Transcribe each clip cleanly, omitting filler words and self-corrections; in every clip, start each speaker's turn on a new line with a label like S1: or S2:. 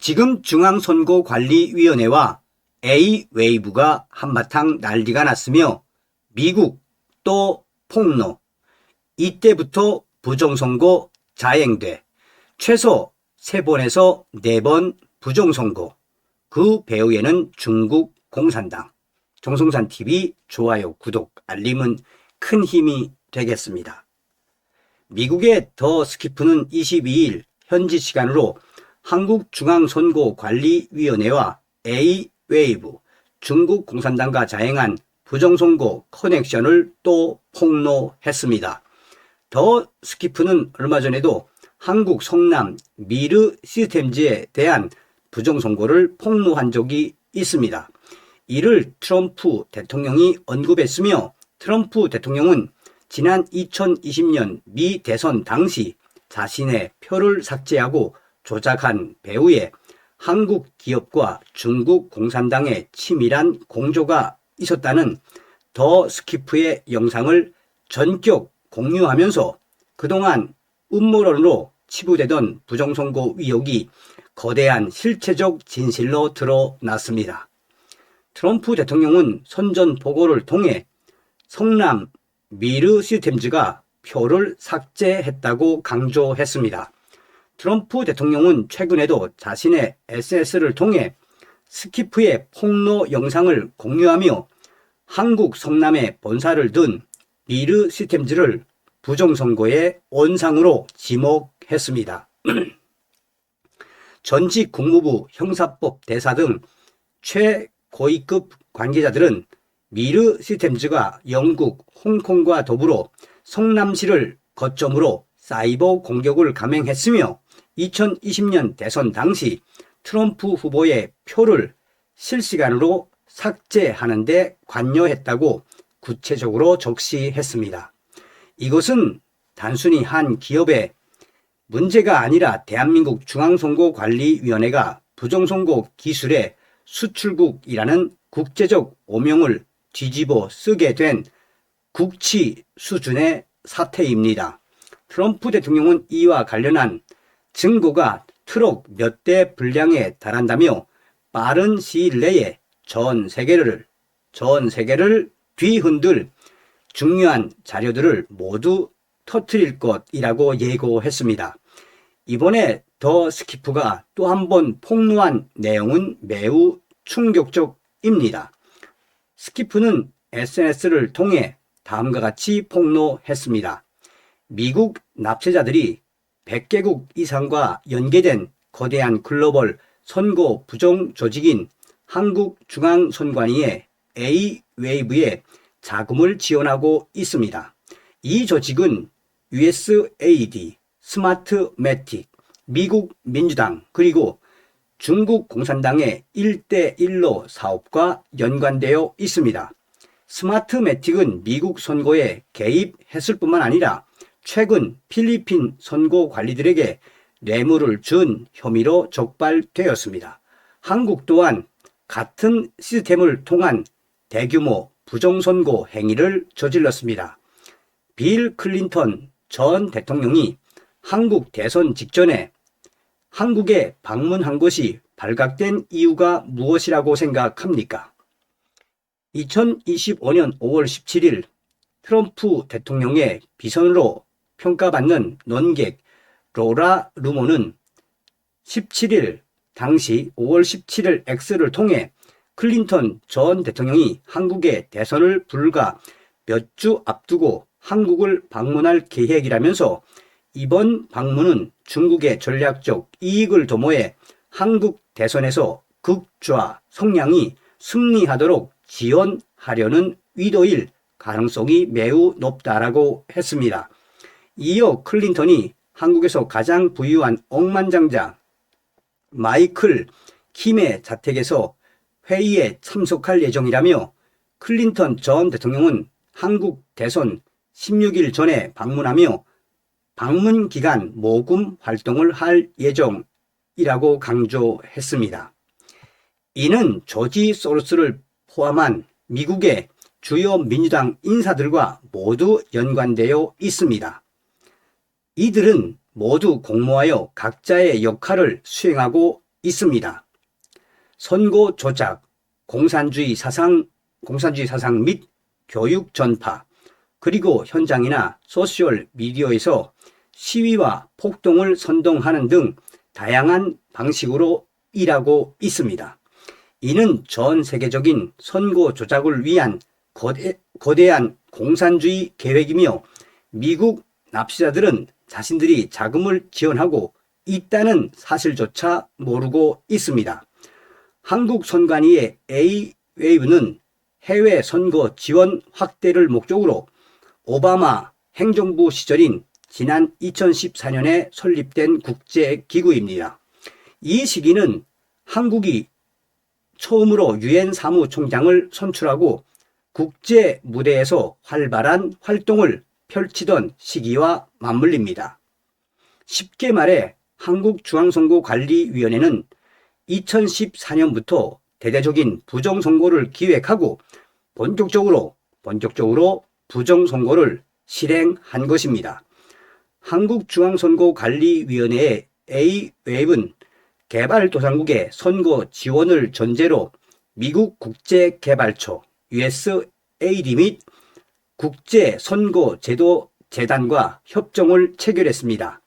S1: 지금 중앙선거관리위원회와 A웨이브가 한바탕 난리가 났으며 미국 또 폭로, 이때부터 부정선거 자행돼 최소 3번에서 4번 부정선거, 그 배후에는 중국 공산당. 정성산TV 좋아요, 구독, 알림은 큰 힘이 되겠습니다. 미국의 더 스키프는 22일 현지 시간으로 한국중앙선거관리위원회와 A웨이브, 중국 공산당과 자행한 부정선거 커넥션을 또 폭로했습니다. 더 스키프는 얼마 전에도 한국 성남 미르 시스템즈에 대한 부정선거를 폭로한 적이 있습니다. 이를 트럼프 대통령이 언급했으며, 트럼프 대통령은 지난 2020년 미 대선 당시 자신의 표를 삭제하고 조작한 배후에 한국 기업과 중국 공산당의 치밀한 공조가 있었다는 더 스키프의 영상을 전격 공유하면서 그동안 음모론으로 치부되던 부정선거 의혹이 거대한 실체적 진실로 드러났습니다. 트럼프 대통령은 선전 보고를 통해 성남 미르 시스템즈가 표를 삭제했다고 강조했습니다. 트럼프 대통령은 최근에도 자신의 SNS를 통해 스키프의 폭로 영상을 공유하며 한국 성남에 본사를 둔 미르 시스템즈를 부정선거의 온상으로 지목했습니다. 전직 국무부 형사법 대사 등 최고위급 관계자들은 미르 시스템즈가 영국, 홍콩과 더불어 성남시를 거점으로 사이버 공격을 감행했으며 2020년 대선 당시 트럼프 후보의 표를 실시간으로 삭제하는 데 관여했다고 구체적으로 적시했습니다. 이것은 단순히 한 기업의 문제가 아니라 대한민국 중앙선거관리위원회가 부정선거 기술의 수출국이라는 국제적 오명을 뒤집어 쓰게 된 국치 수준의 사태입니다. 트럼프 대통령은 이와 관련한 증거가 트럭 몇 대 분량에 달한다며 빠른 시일 내에 전 세계를 뒤흔들 중요한 자료들을 모두 터뜨릴 것이라고 예고했습니다. 이번에 더 스키프가 또 한 번 폭로한 내용은 매우 충격적입니다. 스키프는 SNS를 통해 다음과 같이 폭로했습니다. 미국 납치자들이 100개국 이상과 연계된 거대한 글로벌 선거 부정 조직인 한국중앙선관위의 A웨이브에 자금을 지원하고 있습니다. 이 조직은 USAID, 스마트매틱, 미국 민주당, 그리고 중국 공산당의 1대1로 사업과 연관되어 있습니다. 스마트매틱은 미국 선거에 개입했을 뿐만 아니라 최근 필리핀 선거관리들에게 뇌물을 준 혐의로 적발되었습니다. 한국 또한 같은 시스템을 통한 대규모 부정선거 행위를 저질렀습니다. 빌 클린턴 전 대통령이 한국 대선 직전에 한국에 방문한 것이 발각된 이유가 무엇이라고 생각합니까? 2025년 5월 17일 트럼프 대통령의 비선으로 평가받는 논객 로라 루모는 17일 당시 5월 17일 X를 통해 클린턴 전 대통령이 한국의 대선을 불과 몇 주 앞두고 한국을 방문할 계획이라면서 이번 방문은 중국의 전략적 이익을 도모해 한국 대선에서 극좌 성향이 승리하도록 지원하려는 의도일 가능성이 매우 높다라고 했습니다. 이어 클린턴이 한국에서 가장 부유한 억만장자 마이클 킴의 자택에서 회의에 참석할 예정이라며, 클린턴 전 대통령은 한국 대선 16일 전에 방문하며 방문 기간 모금 활동을 할 예정이라고 강조했습니다. 이는 조지 소로스를 포함한 미국의 주요 민주당 인사들과 모두 연관되어 있습니다. 이들은 모두 공모하여 각자의 역할을 수행하고 있습니다. 선거 조작, 공산주의 사상 및 교육 전파, 그리고 현장이나 소셜 미디어에서 시위와 폭동을 선동하는 등 다양한 방식으로 일하고 있습니다. 이는 전 세계적인 선거 조작을 위한 거대한 공산주의 계획이며 미국 납치자들은 자신들이 자금을 지원하고 있다는 사실조차 모르고 있습니다. 한국 선관위의 A-웨이브는 해외 선거 지원 확대를 목적으로 오바마 행정부 시절인 지난 2014년에 설립된 국제기구입니다. 이 시기는 한국이 처음으로 유엔 사무총장을 선출하고 국제 무대에서 활발한 활동을 펼치던 시기와 맞물립니다. 쉽게 말해 한국중앙선거관리위원회는 2014년부터 대대적인 부정선거를 기획하고 본격적으로 부정선거를 실행한 것입니다. 한국중앙선거관리위원회의 A-웨이브는 개발도상국의 선거 지원을 전제로 미국 국제개발처 USAID 및 국제선거제도재단과 협정을 체결했습니다.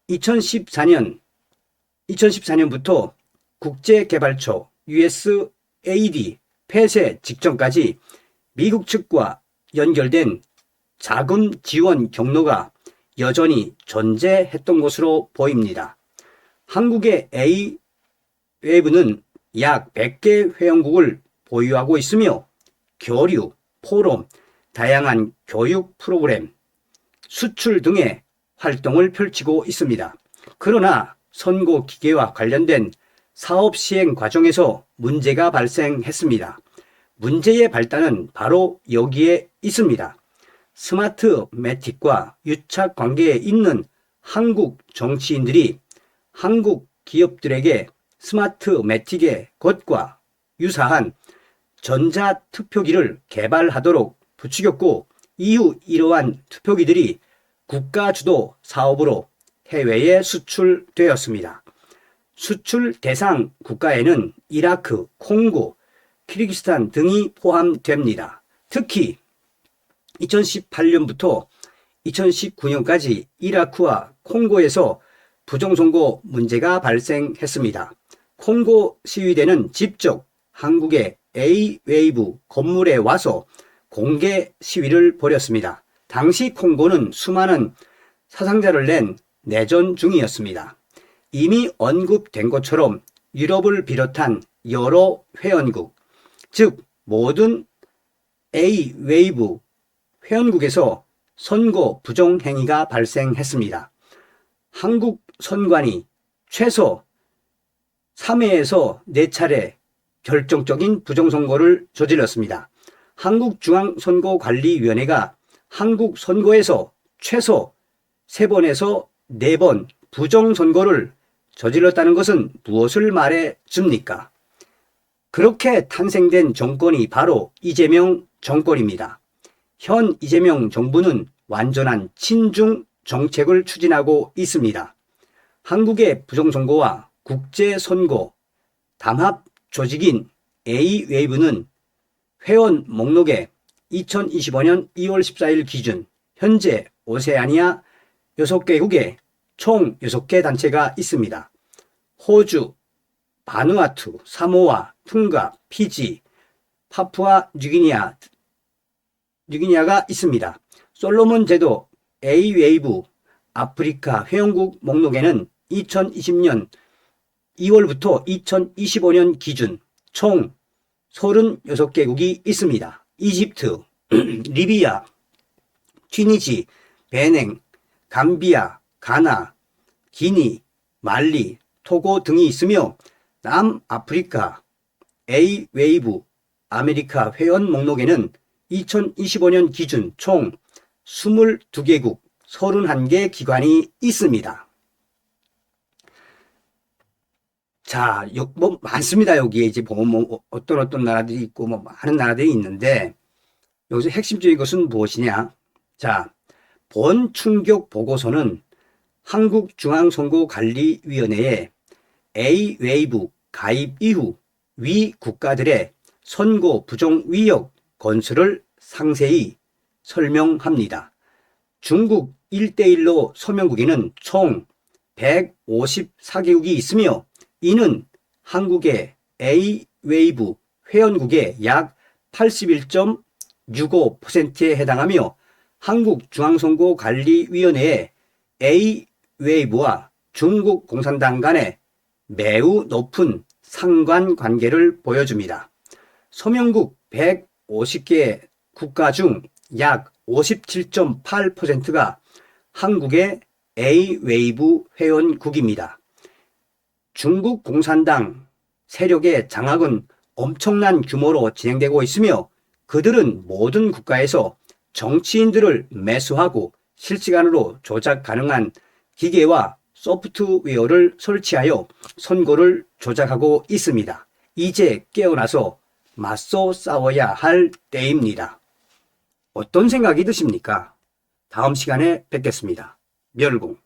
S1: 2014년부터 국제개발처 USAID 폐쇄 직전까지 미국 측과 연결된 자금 지원 경로가 여전히 존재했던 것으로 보입니다. 한국의 A-웨이브는 약 100개 회원국을 보유하고 있으며 교류, 포럼, 다양한 교육 프로그램, 수출 등의 활동을 펼치고 있습니다. 그러나 선거 기계와 관련된 사업 시행 과정에서 문제가 발생했습니다. 문제의 발단은 바로 여기에 있습니다. 스마트 매틱과 유착 관계에 있는 한국 정치인들이 한국 기업들에게 스마트 매틱의 것과 유사한 전자투표기를 개발하도록 부추겼고, 이후 이러한 투표기들이 국가주도 사업으로 해외에 수출되었습니다. 수출 대상 국가에는 이라크, 콩고, 키르기스탄 등이 포함됩니다. 특히 2018년부터 2019년까지 이라크와 콩고에서 부정선거 문제가 발생했습니다. 콩고 시위대는 직접 한국의 A-웨이브 건물에 와서 공개 시위를 벌였습니다. 당시 콩고는 수많은 사상자를 낸 내전 중이었습니다. 이미 언급된 것처럼 유럽을 비롯한 여러 회원국, 즉 모든 A-웨이브 회원국에서 선거 부정 행위가 발생했습니다. 한국 선관위 최소 3회에서 4차례 결정적인 부정선거를 저질렀습니다. 한국중앙선거관리위원회가 한국 선거에서 최소 3번에서 4번 부정선거를 저질렀다는 것은 무엇을 말해 줍니까? 그렇게 탄생된 정권이 바로 이재명 정권입니다. 현 이재명 정부는 완전한 친중 정책을 추진하고 있습니다. 한국의 부정선거와 국제선거 담합 조직인 A-웨이브는 회원 목록에 2025년 2월 14일 기준 현재 오세아니아 6개국에 총 6개 단체가 있습니다. 호주, 바누아투, 사모아, 퉁가, 피지, 파푸아 뉴기니아가 있습니다. 솔로몬 제도 A-웨이브 아프리카 회원국 목록에는 2020년 2월부터 2025년 기준 총 36개국이 있습니다. 이집트, 리비아, 튀니지, 베냉, 감비아, 가나, 기니, 말리, 토고 등이 있으며 남아프리카 A-웨이브 아메리카 회원 목록에는 2025년 기준 총 22개국 31개 기관이 있습니다. 자, 많습니다. 여기에 이제 보면 어떤 나라들이 있고 많은 나라들이 있는데, 여기서 핵심적인 것은 무엇이냐? 자, 본 충격 보고서는 한국중앙선거관리위원회의 A-웨이브 가입 이후 위 국가들의 선거 부정 위력 건수를 상세히 설명합니다. 중국 1대1로 서명국에는 총 154개국이 있으며 이는 한국의 A-웨이브 회원국의 약 81.65%에 해당하며 한국중앙선거관리위원회의 A-웨이브와 중국 공산당 간의 매우 높은 상관관계를 보여줍니다. 서명국 150개 국가 중 약 57.8%가 한국의 A-웨이브 회원국입니다. 중국 공산당 세력의 장악은 엄청난 규모로 진행되고 있으며 그들은 모든 국가에서 정치인들을 매수하고 실시간으로 조작 가능한 기계와 소프트웨어를 설치하여 선거를 조작하고 있습니다. 이제 깨어나서 맞서 싸워야 할 때입니다. 어떤 생각이 드십니까? 다음 시간에 뵙겠습니다. 멸공.